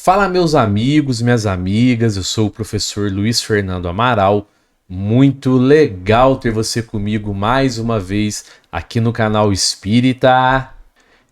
Fala, meus amigos, minhas amigas, eu sou o professor Luiz Fernando Amaral. Muito legal ter você comigo mais uma vez aqui no canal Espírita.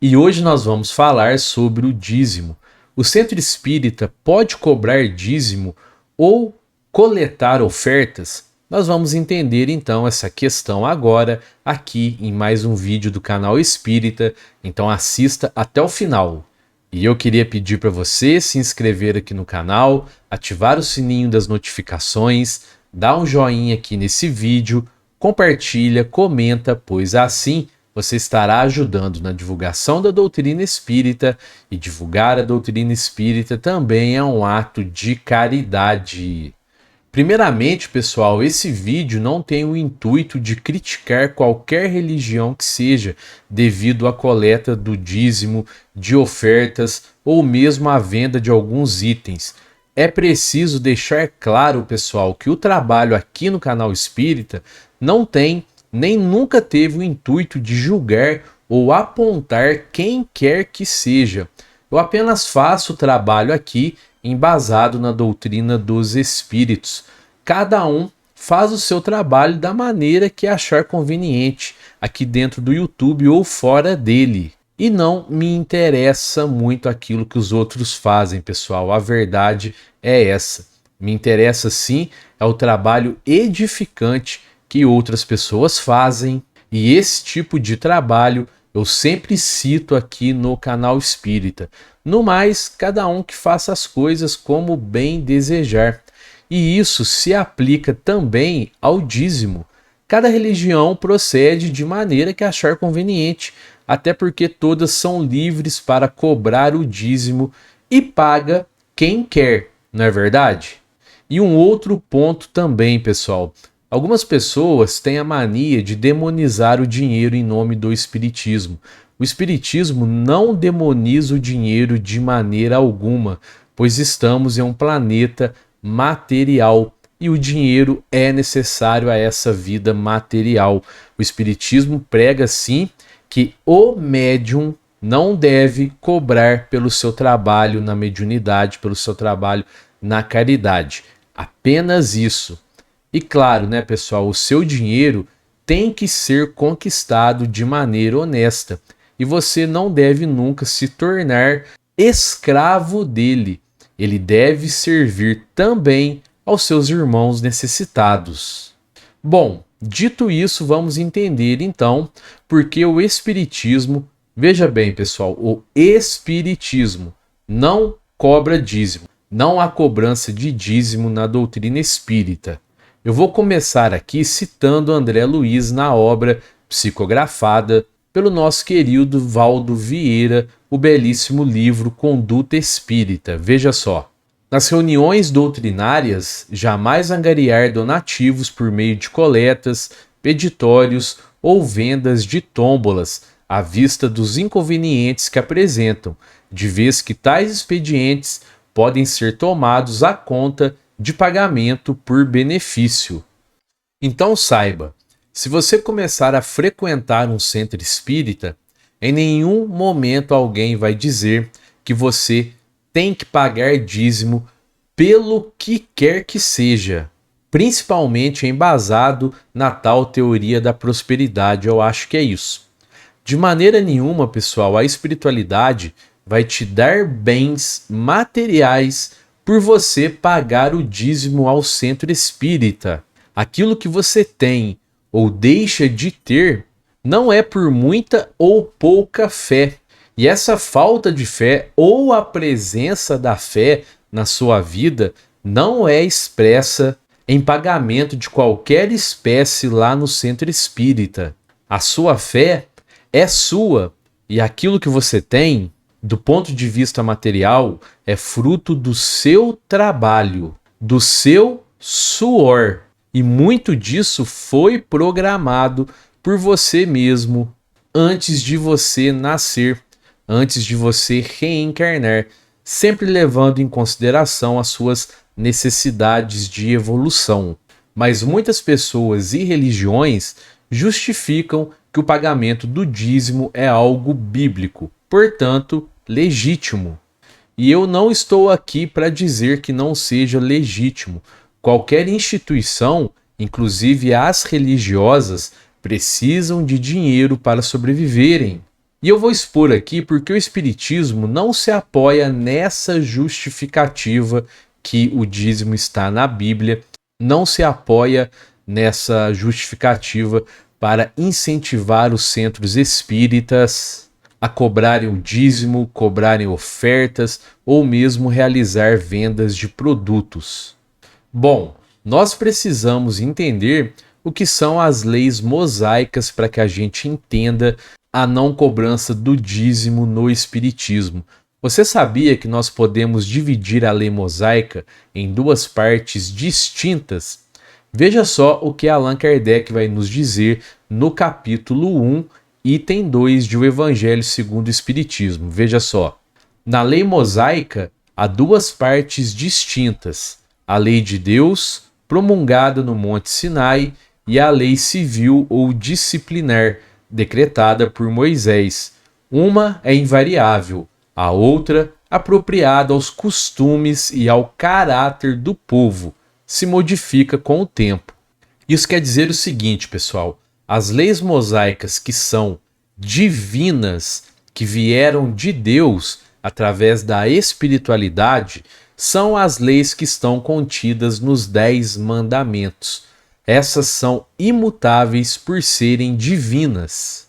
E hoje nós vamos falar sobre o dízimo. O Centro Espírita pode cobrar dízimo ou coletar ofertas? Nós vamos entender então essa questão agora aqui em mais um vídeo do canal Espírita. Então assista até o final. E eu queria pedir para você se inscrever aqui no canal, ativar o sininho das notificações, dar um joinha aqui nesse vídeo, compartilha, comenta, pois assim você estará ajudando na divulgação da doutrina espírita, e divulgar a doutrina espírita também é um ato de caridade. Primeiramente, pessoal, esse vídeo não tem o intuito de criticar qualquer religião que seja, devido à coleta do dízimo, de ofertas ou mesmo à venda de alguns itens. É preciso deixar claro, pessoal, que o trabalho aqui no canal Espírita não tem, nem nunca teve o intuito de julgar ou apontar quem quer que seja. Eu apenas faço o trabalho aqui embasado na doutrina dos espíritos. Cada um faz o seu trabalho da maneira que achar conveniente, aqui dentro do YouTube ou fora dele. E não me interessa muito aquilo que os outros fazem, pessoal. A verdade é essa. Me interessa sim é o trabalho edificante que outras pessoas fazem. E esse tipo de trabalho eu sempre cito aqui no canal Espírita. No mais, cada um que faça as coisas como bem desejar. E isso se aplica também ao dízimo. Cada religião procede de maneira que achar conveniente, até porque todas são livres para cobrar o dízimo e paga quem quer, não é verdade? E um outro ponto também, pessoal. Algumas pessoas têm a mania de demonizar o dinheiro em nome do espiritismo. O espiritismo não demoniza o dinheiro de maneira alguma, pois estamos em um planeta material e o dinheiro é necessário a essa vida material. O espiritismo prega sim que o médium não deve cobrar pelo seu trabalho na mediunidade, pelo seu trabalho na caridade. Apenas isso. E claro, né, pessoal, o seu dinheiro tem que ser conquistado de maneira honesta. E você não deve nunca se tornar escravo dele. Ele deve servir também aos seus irmãos necessitados. Bom, dito isso, vamos entender então porque o Espiritismo, veja bem, pessoal, o Espiritismo não cobra dízimo. Não há cobrança de dízimo na doutrina espírita. Eu vou começar aqui citando André Luiz na obra psicografada pelo nosso querido Valdo Vieira, o belíssimo livro Conduta Espírita. Veja só. Nas reuniões doutrinárias, jamais angariar donativos por meio de coletas, peditórios ou vendas de tômbolas, à vista dos inconvenientes que apresentam, de vez que tais expedientes podem ser tomados à conta de pagamento por benefício. Então saiba, se você começar a frequentar um centro espírita, em nenhum momento alguém vai dizer que você tem que pagar dízimo pelo que quer que seja, principalmente embasado na tal teoria da prosperidade. Eu acho que é isso. De maneira nenhuma, pessoal, a espiritualidade vai te dar bens materiais por você pagar o dízimo ao centro espírita. Aquilo que você tem ou deixa de ter não é por muita ou pouca fé. E essa falta de fé ou a presença da fé na sua vida não é expressa em pagamento de qualquer espécie lá no centro espírita. A sua fé é sua e aquilo que você tem, do ponto de vista material, é fruto do seu trabalho, do seu suor. E muito disso foi programado por você mesmo antes de você nascer, antes de você reencarnar, sempre levando em consideração as suas necessidades de evolução. Mas muitas pessoas e religiões justificam que o pagamento do dízimo é algo bíblico, portanto, legítimo. E eu não estou aqui para dizer que não seja legítimo. Qualquer instituição, inclusive as religiosas, precisam de dinheiro para sobreviverem. E eu vou expor aqui porque o Espiritismo não se apoia nessa justificativa que o dízimo está na Bíblia, não se apoia nessa justificativa para incentivar os centros espíritas a cobrarem o dízimo, cobrarem ofertas ou mesmo realizar vendas de produtos. Bom, nós precisamos entender o que são as leis mosaicas para que a gente entenda a não cobrança do dízimo no Espiritismo. Você sabia que nós podemos dividir a lei mosaica em duas partes distintas? Veja só o que Allan Kardec vai nos dizer no capítulo 1, item 2 de O Evangelho segundo o Espiritismo. Veja só. Na lei mosaica, há duas partes distintas: a lei de Deus, promulgada no Monte Sinai, e a lei civil ou disciplinar, decretada por Moisés. Uma é invariável, a outra, apropriada aos costumes e ao caráter do povo, se modifica com o tempo. Isso quer dizer o seguinte, pessoal: as leis mosaicas que são divinas, que vieram de Deus através da espiritualidade, são as leis que estão contidas nos 10 mandamentos. Essas são imutáveis por serem divinas.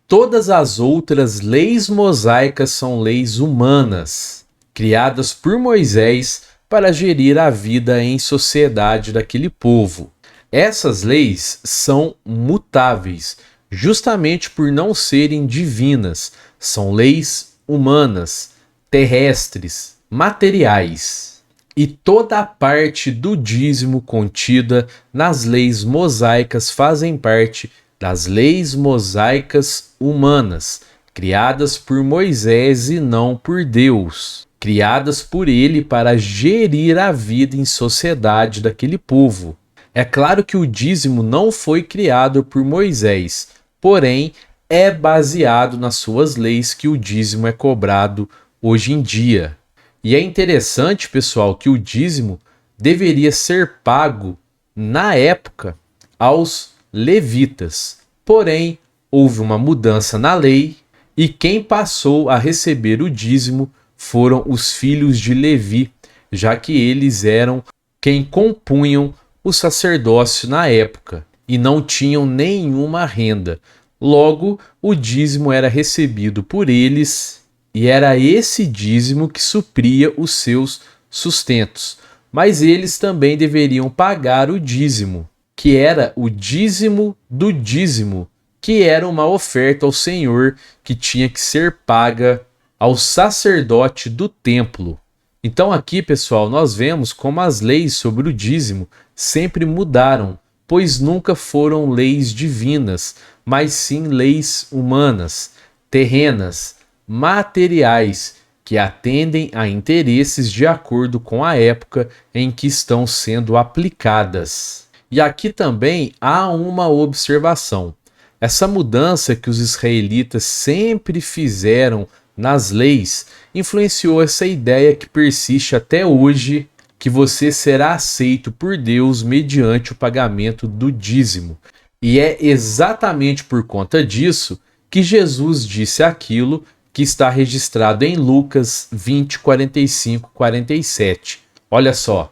Todas as outras leis mosaicas são leis humanas, criadas por Moisés para gerir a vida em sociedade daquele povo. Essas leis são mutáveis, justamente por não serem divinas. São leis humanas, terrestres, materiais. E toda a parte do dízimo contida nas leis mosaicas fazem parte das leis mosaicas humanas, criadas por Moisés e não por Deus, criadas por ele para gerir a vida em sociedade daquele povo. É claro que o dízimo não foi criado por Moisés, porém é baseado nas suas leis que o dízimo é cobrado hoje em dia. E é interessante, pessoal, que o dízimo deveria ser pago na época aos levitas. Porém, houve uma mudança na lei e quem passou a receber o dízimo foram os filhos de Levi, já que eles eram quem compunham o sacerdócio na época e não tinham nenhuma renda. Logo, o dízimo era recebido por eles e era esse dízimo que supria os seus sustentos. Mas eles também deveriam pagar o dízimo, que era o dízimo do dízimo, que era uma oferta ao Senhor que tinha que ser paga ao sacerdote do templo. Então aqui, pessoal, nós vemos como as leis sobre o dízimo sempre mudaram, pois nunca foram leis divinas, mas sim leis humanas, terrenas, materiais, que atendem a interesses de acordo com a época em que estão sendo aplicadas. E aqui também há uma observação. Essa mudança que os israelitas sempre fizeram nas leis influenciou essa ideia que persiste até hoje, que você será aceito por Deus mediante o pagamento do dízimo. E é exatamente por conta disso que Jesus disse aquilo que está registrado em Lucas 20, 45, 47. Olha só: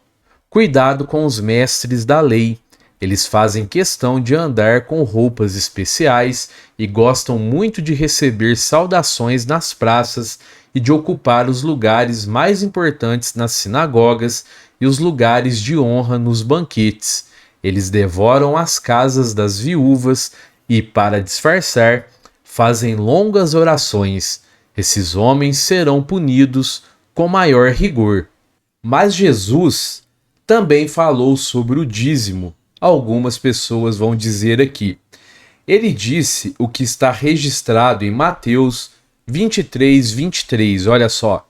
cuidado com os mestres da lei. Eles fazem questão de andar com roupas especiais e gostam muito de receber saudações nas praças e de ocupar os lugares mais importantes nas sinagogas e os lugares de honra nos banquetes. Eles devoram as casas das viúvas e, para disfarçar, fazem longas orações. Esses homens serão punidos com maior rigor. Mas Jesus também falou sobre o dízimo. Algumas pessoas vão dizer aqui. Ele disse o que está registrado em Mateus 23, 23. Olha só: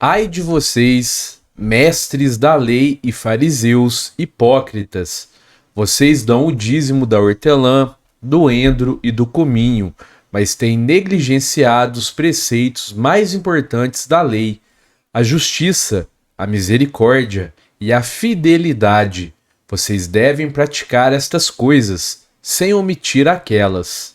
ai de vocês, mestres da lei e fariseus hipócritas, vocês dão o dízimo da hortelã, do endro e do cominho, mas têm negligenciado os preceitos mais importantes da lei: a justiça, a misericórdia e a fidelidade. Vocês devem praticar estas coisas, sem omitir aquelas.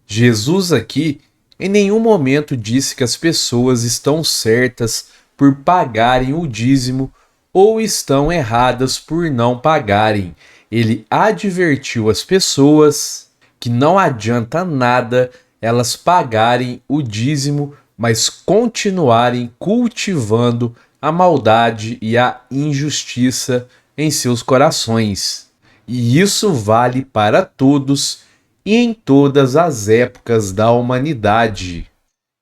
Jesus aqui em nenhum momento disse que as pessoas estão certas por pagarem o dízimo ou estão erradas por não pagarem. Ele advertiu as pessoas que não adianta nada elas pagarem o dízimo, mas continuarem cultivando a maldade e a injustiça em seus corações. E isso vale para todos e em todas as épocas da humanidade.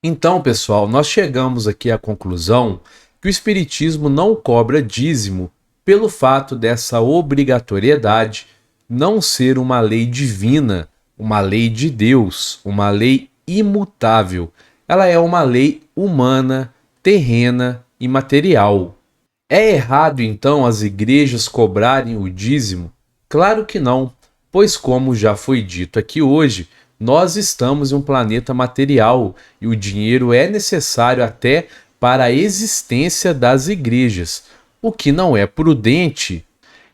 Então, pessoal, nós chegamos aqui à conclusão que o Espiritismo não cobra dízimo pelo fato dessa obrigatoriedade não ser uma lei divina, uma lei de Deus, uma lei imutável. Ela é uma lei humana, terrena e material. É errado, então, as igrejas cobrarem o dízimo? Claro que não, pois, como já foi dito aqui hoje, nós estamos em um planeta material e o dinheiro é necessário até para a existência das igrejas. O que não é prudente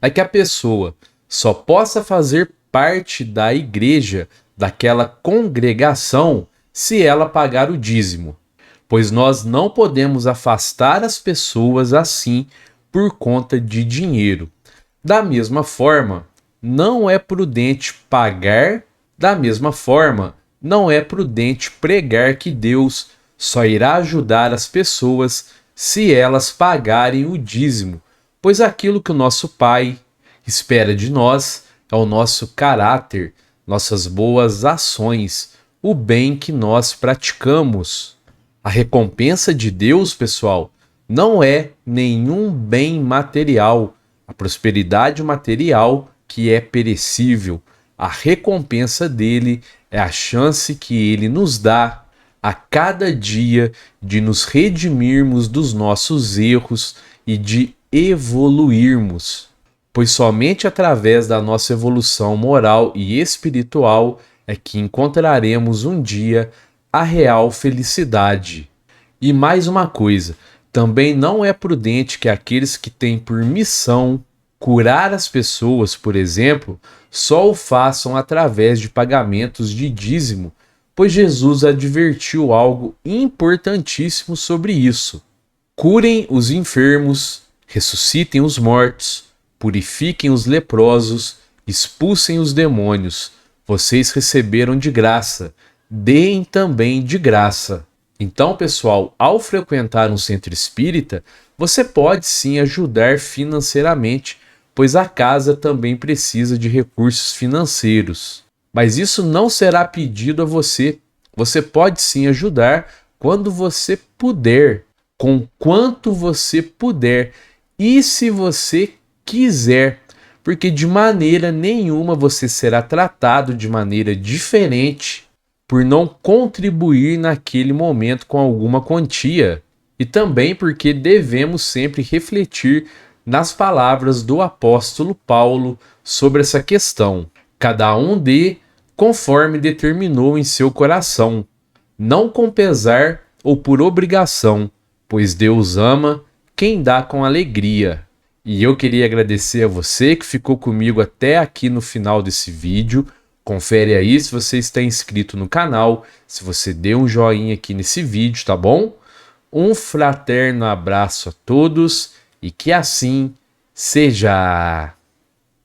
é que a pessoa só possa fazer parte da igreja, daquela congregação, se ela pagar o dízimo, pois nós não podemos afastar as pessoas assim por conta de dinheiro. Da mesma forma, não é prudente pagar, da mesma forma, não é prudente pregar que Deus só irá ajudar as pessoas se elas pagarem o dízimo, pois aquilo que o nosso Pai espera de nós é o nosso caráter, nossas boas ações, o bem que nós praticamos. A recompensa de Deus, pessoal, não é nenhum bem material, a prosperidade material que é perecível. A recompensa dele é a chance que ele nos dá a cada dia de nos redimirmos dos nossos erros e de evoluirmos, pois somente através da nossa evolução moral e espiritual é que encontraremos um dia a real felicidade. E mais uma coisa, também não é prudente que aqueles que têm por missão curar as pessoas, por exemplo, só o façam através de pagamentos de dízimo, pois Jesus advertiu algo importantíssimo sobre isso. Curem os enfermos, ressuscitem os mortos, purifiquem os leprosos, expulsem os demônios. Vocês receberam de graça, deem também de graça. Então, pessoal, ao frequentar um centro espírita, você pode sim ajudar financeiramente, pois a casa também precisa de recursos financeiros. Mas isso não será pedido a você. Você pode sim ajudar quando você puder, com quanto você puder e se você quiser, porque de maneira nenhuma você será tratado de maneira diferente por não contribuir naquele momento com alguma quantia. E também porque devemos sempre refletir nas palavras do apóstolo Paulo sobre essa questão. Cada um dê conforme determinou em seu coração, não com pesar ou por obrigação, pois Deus ama quem dá com alegria. E eu queria agradecer a você que ficou comigo até aqui no final desse vídeo. Confere aí se você está inscrito no canal, se você deu um joinha aqui nesse vídeo, tá bom? Um fraterno abraço a todos e que assim seja!